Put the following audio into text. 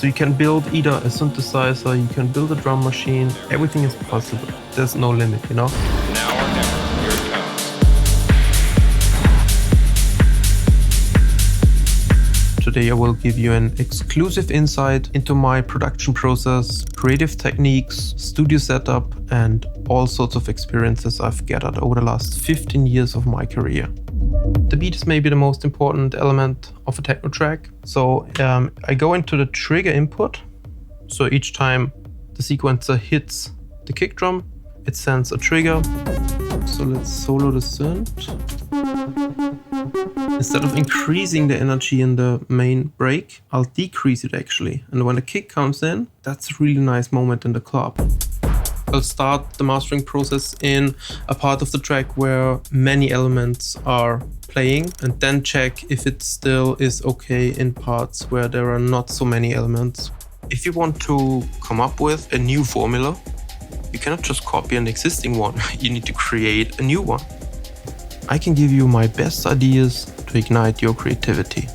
So you can build either a synthesizer, you can build a drum machine, everything is possible. There's no limit, you know? Now or never, here it comes. Today I will give you an exclusive insight into my production process, creative techniques, studio setup, and all sorts of experiences I've gathered over the last 15 years of my career. The beat is maybe the most important element of a techno track. So I go into the trigger input. So each time the sequencer hits the kick drum, it sends a trigger. So let's solo the synth. Instead of increasing the energy in the main break, I'll decrease it actually. And when the kick comes in, that's a really nice moment in the club. I'll start the mastering process in a part of the track where many elements are playing and then check if it still is okay in parts where there are not so many elements. If you want to come up with a new formula, you cannot just copy an existing one. You need to create a new one. I can give you my best ideas to ignite your creativity.